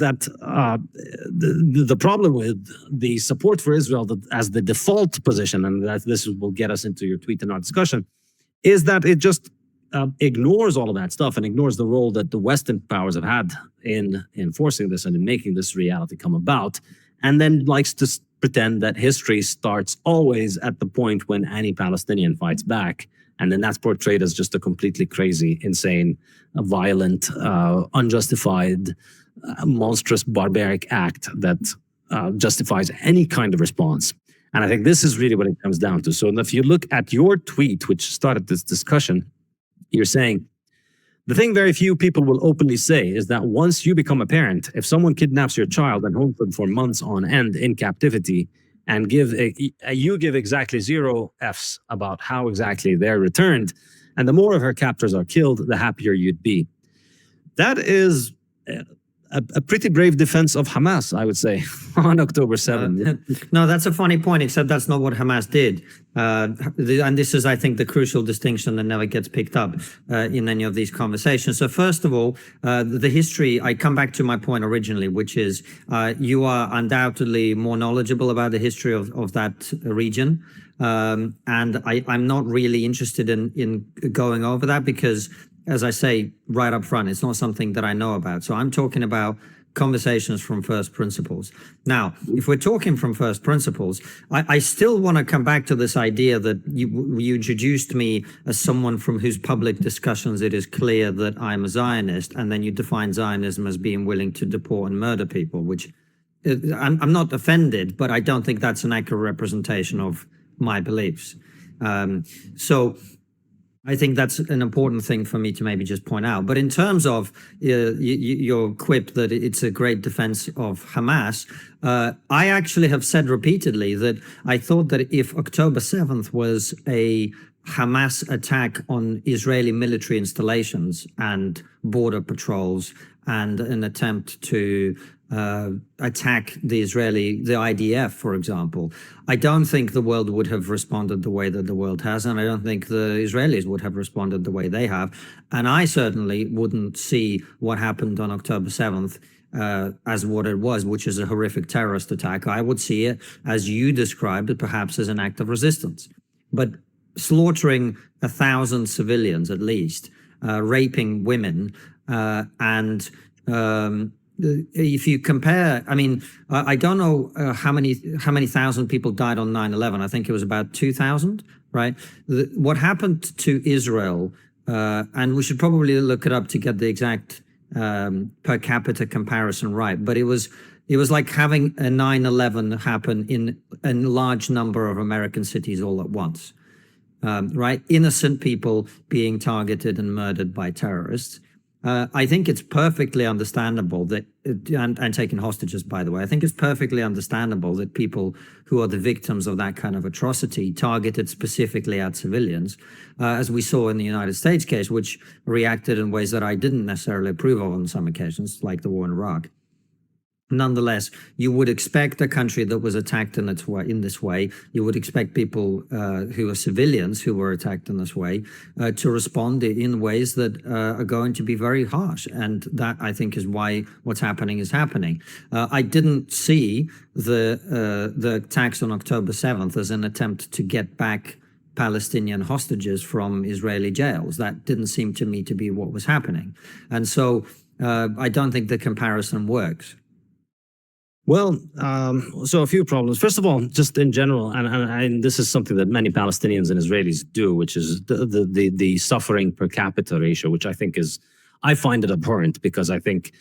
that the problem with the support for Israel as the default position, and that this will get us into your tweet and our discussion, is that it just ignores all of that stuff and ignores the role that the Western powers have had in enforcing this and in making this reality come about, and then likes to pretend that history starts always at the point when any Palestinian fights back. And then that's portrayed as just a completely crazy, insane, violent, unjustified, monstrous, barbaric act that justifies any kind of response. And I think this is really what it comes down to. So if you look at your tweet, which started this discussion, you're saying, the thing very few people will openly say is that once you become a parent, if someone kidnaps your child and holds them for months on end in captivity, and you give exactly 0 Fs about how exactly they're returned, and the more of her captors are killed, the happier you'd be. That is a pretty brave defense of Hamas, I would say, on October 7th. No, that's a funny point, except that's not what Hamas did. And this is, I think, the crucial distinction that never gets picked up in any of these conversations. So first of all, the history, I come back to my point originally, which is you are undoubtedly more knowledgeable about the history of that region. And I'm not really interested in going over that because, as I say right up front, it's not something that I know about. So I'm talking about conversations from first principles. Now, if we're talking from first principles, I still want to come back to this idea that you introduced me as someone from whose public discussions it is clear that I'm a Zionist, and then you define Zionism as being willing to deport and murder people, which I'm not offended, but I don't think that's an accurate representation of my beliefs. So I think that's an important thing for me to maybe just point out. But in terms of your quip that it's a great defense of Hamas, I actually have said repeatedly that I thought that if October 7th was a Hamas attack on Israeli military installations and border patrols and an attempt to attack the IDF, for example, I don't think the world would have responded the way that the world has, and I don't think the Israelis would have responded the way they have. And I certainly wouldn't see what happened on October 7th as what it was, which is a horrific terrorist attack. I would see it, as you described it, perhaps as an act of resistance. But slaughtering 1,000 civilians at least, raping women, and if you compare, I mean, I don't know how many thousand people died on 9/11. I think it was about 2,000, right? What happened to Israel, and we should probably look it up to get the exact per capita comparison right, but it was like having a 9/11 happen in a large number of American cities all at once, right? Innocent people being targeted and murdered by terrorists. I think it's perfectly understandable that, and taken hostages, by the way, I think it's perfectly understandable that people who are the victims of that kind of atrocity targeted specifically at civilians, as we saw in the United States case, which reacted in ways that I didn't necessarily approve of on some occasions, like the war in Iraq. Nonetheless, you would expect a country that was attacked in this way, you would expect people who are civilians who were attacked in this way to respond in ways that are going to be very harsh. And that, I think, is why what's happening is happening. I didn't see the attacks on October 7th as an attempt to get back Palestinian hostages from Israeli jails. That didn't seem to me to be what was happening. And so I don't think the comparison works. Well, so a few problems. First of all, just in general, and this is something that many Palestinians and Israelis do, which is the suffering per capita ratio, which I think I find it abhorrent, because I think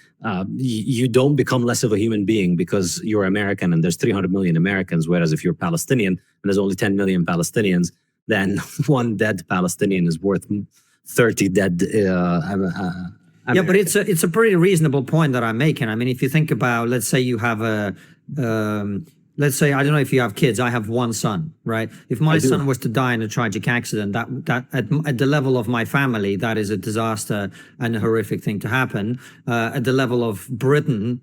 you don't become less of a human being because you're American and there's 300 million Americans, whereas if you're Palestinian and there's only 10 million Palestinians, then one dead Palestinian is worth 30 dead Yeah, but it's a pretty reasonable point that I'm making. I mean, if you think about, let's say you have let's say, I don't know if you have kids. I have one son, right? If my son was to die in a tragic accident, that at the level of my family, that is a disaster and a horrific thing to happen. At the level of Britain,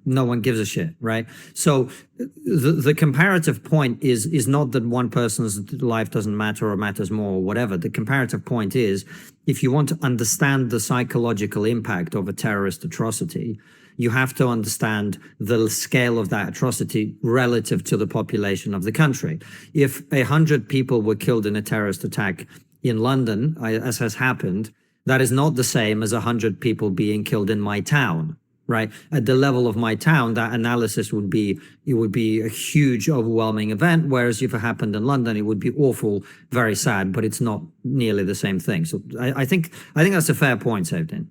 No one gives a shit, right? So the comparative point is not that one person's life doesn't matter or matters more or whatever. The comparative point is, if you want to understand the psychological impact of a terrorist atrocity, you have to understand the scale of that atrocity relative to the population of the country. If 100 people were killed in a terrorist attack in London, as has happened, that is not the same as 100 people being killed in my town. Right at the level of my town, that analysis would be a huge, overwhelming event. Whereas if it happened in London, it would be awful, very sad, but it's not nearly the same thing. So I think that's a fair point, Sevdin.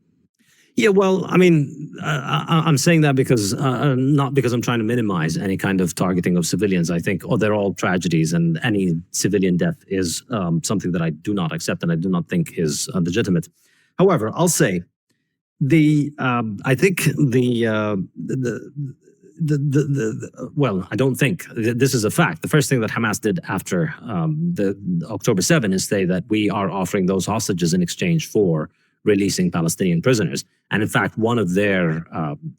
Yeah, well, I mean, I'm saying that because not because I'm trying to minimize any kind of targeting of civilians. I think, they're all tragedies, and any civilian death is something that I do not accept and I do not think is legitimate. However, I'll say, I think well, I don't think this is a fact. The first thing that Hamas did after the October 7 is say that we are offering those hostages in exchange for releasing Palestinian prisoners. And in fact, one of their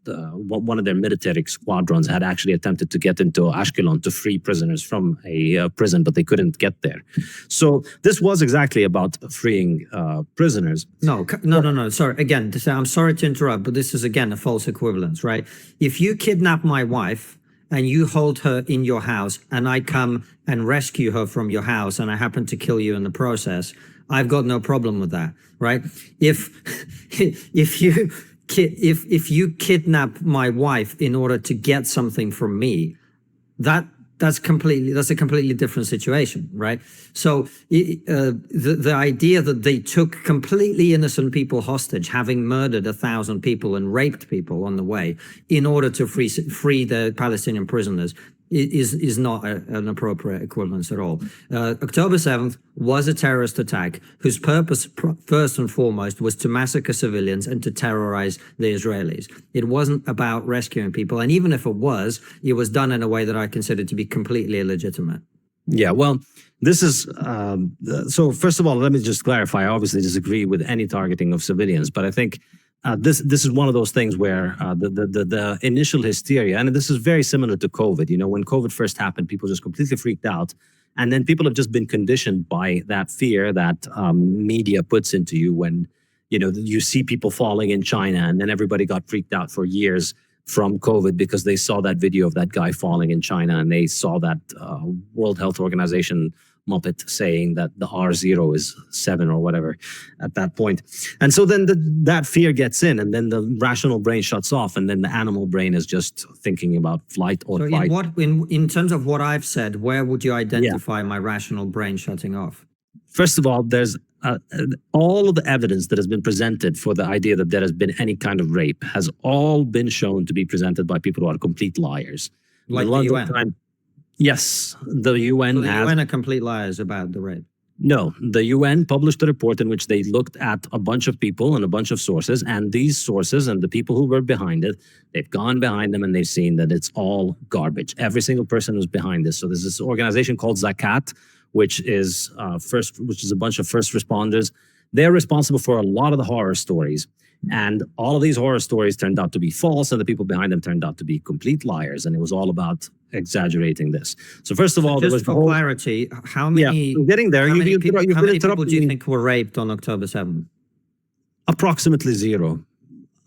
military squadrons had actually attempted to get into Ashkelon to free prisoners from a prison, but they couldn't get there. So this was exactly about freeing prisoners. No. Sorry, again, I'm sorry to interrupt, but this is again a false equivalence, right? If you kidnap my wife and you hold her in your house, and I come and rescue her from your house, and I happen to kill you in the process, I've got no problem with that, right? If you kidnap my wife in order to get something from me, that's a completely different situation, right? So the idea that they took completely innocent people hostage, having murdered 1,000 people and raped people on the way, in order to free the Palestinian prisoners, is not an appropriate equivalence at all. October 7th was a terrorist attack whose purpose, first and foremost, was to massacre civilians and to terrorize the Israelis. It wasn't about rescuing people. And even if it was done in a way that I consider to be completely illegitimate. Yeah, well, this is, so first of all, let me just clarify. I obviously disagree with any targeting of civilians, but I think this is one of those things where the initial hysteria, and this is very similar to COVID. You know, when COVID first happened, people just completely freaked out, and then people have just been conditioned by that fear that media puts into you. When you see people falling in China, and then everybody got freaked out for years from COVID because they saw that video of that guy falling in China, and they saw that World Health Organization Muppet saying that the R0 is 7 or whatever at that point. And so then that fear gets in, and then the rational brain shuts off, and then the animal brain is just thinking about flight or flight. In terms of what I've said, where would you identify my rational brain shutting off? First of all, there's all of the evidence that has been presented for the idea that there has been any kind of rape has all been shown to be presented by people who are complete liars. Like the UN? Yes, the UN so the UN are complete liars about the rape. No, the UN published a report in which they looked at a bunch of people and a bunch of sources, and these sources and the people who were behind it, they've gone behind them and they've seen that it's all garbage. Every single person who's behind this. So there's this organization called Zakat, which is a bunch of first responders. They're responsible for a lot of the horror stories. And all of these horror stories turned out to be false, and the people behind them turned out to be complete liars. And it was all about exaggerating this. So first of all, just for clarity, how many? Yeah, getting there. How many people do you think were raped on October 7th? Approximately 0.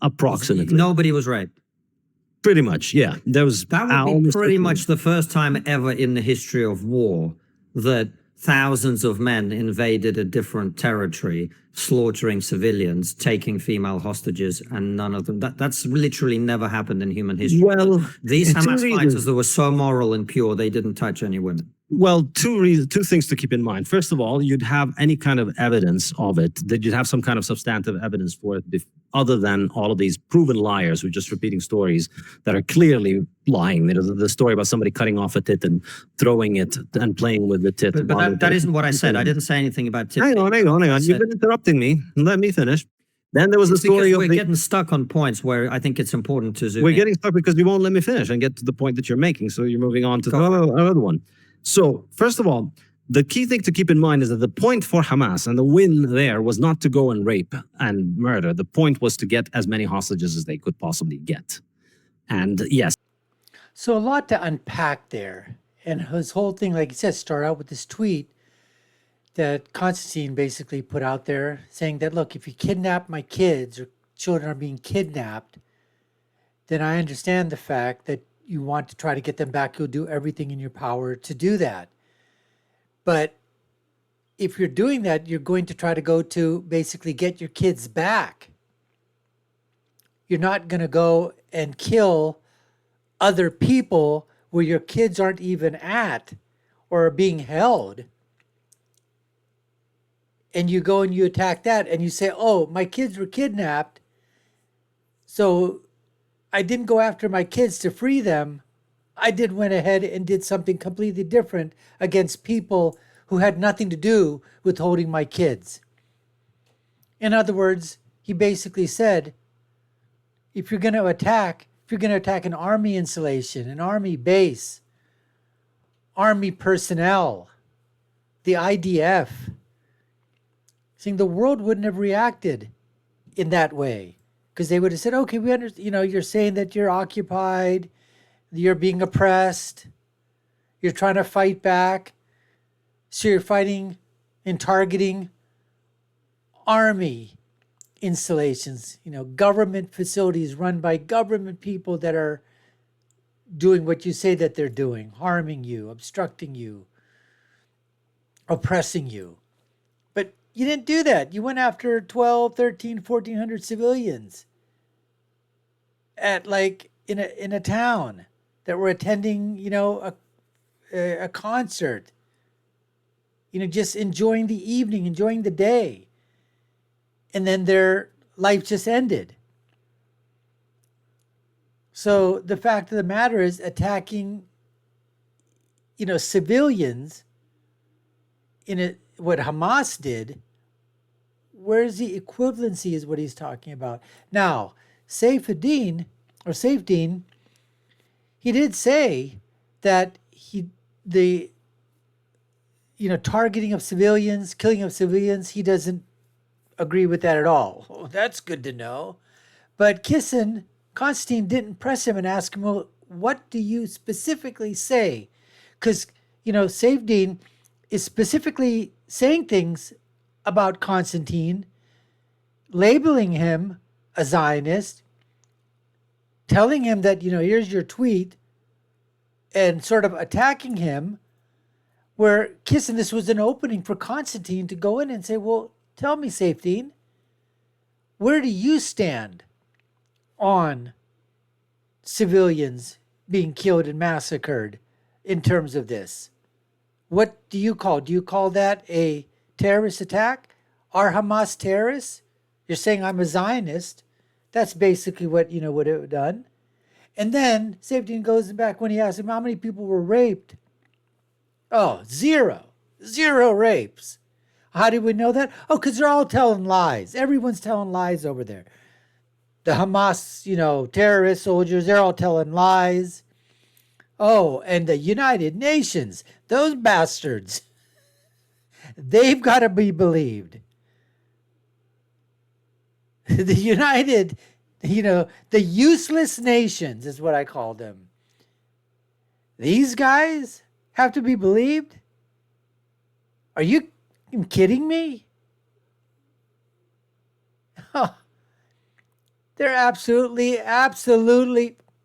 Approximately. Nobody was raped. Pretty much, yeah. That would be pretty much the first time ever in the history of war that thousands of men invaded a different territory, slaughtering civilians, taking female hostages, and none of them. That's literally never happened in human history. Well, these Hamas fighters that were so moral and pure, they didn't touch any women. Well, two things to keep in mind. First of all, you'd have any kind of evidence of it, that you'd have some kind of substantive evidence for it, other than all of these proven liars who are just repeating stories that are clearly lying. There's the story about somebody cutting off a tit and throwing it and playing with the tit. But that isn't what I said. I didn't say anything about tit. Hang on. You've been interrupting me. Let me finish. Then there was the story of we're getting stuck on points where I think it's important to zoom We're getting stuck because you won't let me finish and get to the point that you're making. So you're moving on to the other one. So, first of all, the key thing to keep in mind is that the point for Hamas and the win there was not to go and rape and murder. The point was to get as many hostages as they could possibly get. And yes, So a lot to unpack there. And his whole thing, like he said, started out with this tweet that Konstantin basically put out there saying that, look, if you kidnap my kids or children are being kidnapped, then I understand the fact that you want to try to get them back. You'll do everything in your power to do that. But if you're doing that, you're going to try to go to basically get your kids back. You're not going to go and kill other people where your kids aren't even at or are being held. And you go and you attack that and you say, oh, my kids were kidnapped, so I didn't go after my kids to free them. I went ahead and did something completely different against people who had nothing to do with holding my kids. In other words, he basically said, if you're going to attack an army installation, an army base, army personnel, the IDF, saying the world wouldn't have reacted in that way, because they would have said, okay, we understand, you're saying that you're occupied, you're being oppressed, you're trying to fight back. So you're fighting and targeting army installations, government facilities run by government people that are doing what you say that they're doing, harming you, obstructing you, oppressing you. But you didn't do that. You went after 12, 13, 1,400 civilians at in a town that were attending, a concert, just enjoying the evening, enjoying the day. And then their life just ended. So the fact of the matter is, attacking, civilians what Hamas did, where's the equivalency is what he's talking about. Now, Saifeddin, he did say that targeting of civilians, killing of civilians, he doesn't agree with that at all. Oh, that's good to know. But Konstantin didn't press him and ask him, well, what do you specifically say? Because, Saifeddin is specifically saying things about Konstantin, labeling him a Zionist, telling him that, here's your tweet, and sort of attacking him, where Kisin, this was an opening for Konstantin to go in and say, well, tell me, Saifeddin, where do you stand on civilians being killed and massacred in terms of this? What do you call? Do you call that a terrorist attack? Are Hamas terrorists? You're saying I'm a Zionist. That's basically what, would have done. And then Saifeddin goes back when he asked him how many people were raped. Oh, zero rapes. How do we know that? Oh, because they're all telling lies. Everyone's telling lies over there. The Hamas, terrorist soldiers, they're all telling lies. Oh, and the United Nations, those bastards, they've got to be believed. The the useless nations is what I call them. These guys have to be believed? Are you kidding me? Oh, they're absolutely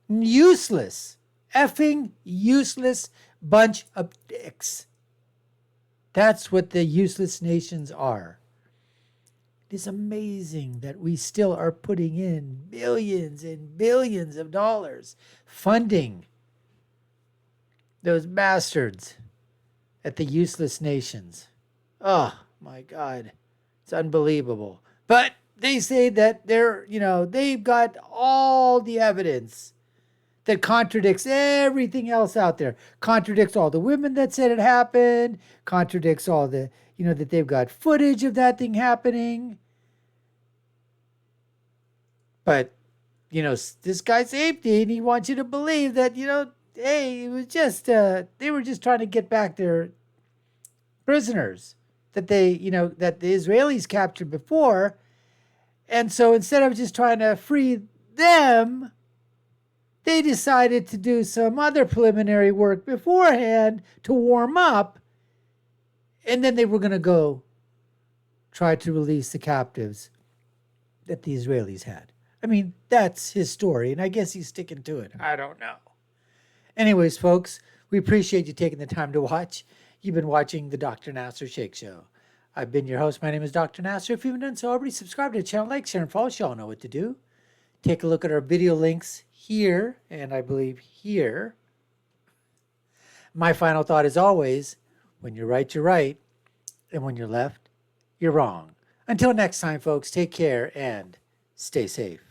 useless. Effing useless bunch of dicks. That's what the useless nations are. It is amazing that we still are putting in billions and billions of dollars funding those bastards at the useless nations. Oh my God, it's unbelievable. But they say that they've got all the evidence that contradicts everything else out there. Contradicts all the women that said it happened. Contradicts all the, that they've got footage of that thing happening. But, this guy Saifeddin, he wants you to believe that, hey, it was just, they were just trying to get back their prisoners that that the Israelis captured before. And so instead of just trying to free them, they decided to do some other preliminary work beforehand to warm up, and then they were going to go try to release the captives that the Israelis had. I mean, that's his story, and I guess he's sticking to it. I don't know. Anyways, folks, we appreciate you taking the time to watch. You've been watching the Dr. Nasir Shaikh Show. I've been your host. My name is Dr. Nasir. If you haven't done so already, subscribe to the channel, like, share, and follow. You all know what to do. Take a look at our video links here, and I believe here. My final thought is always, when you're right, and when you're left, you're wrong. Until next time, folks, take care and stay safe.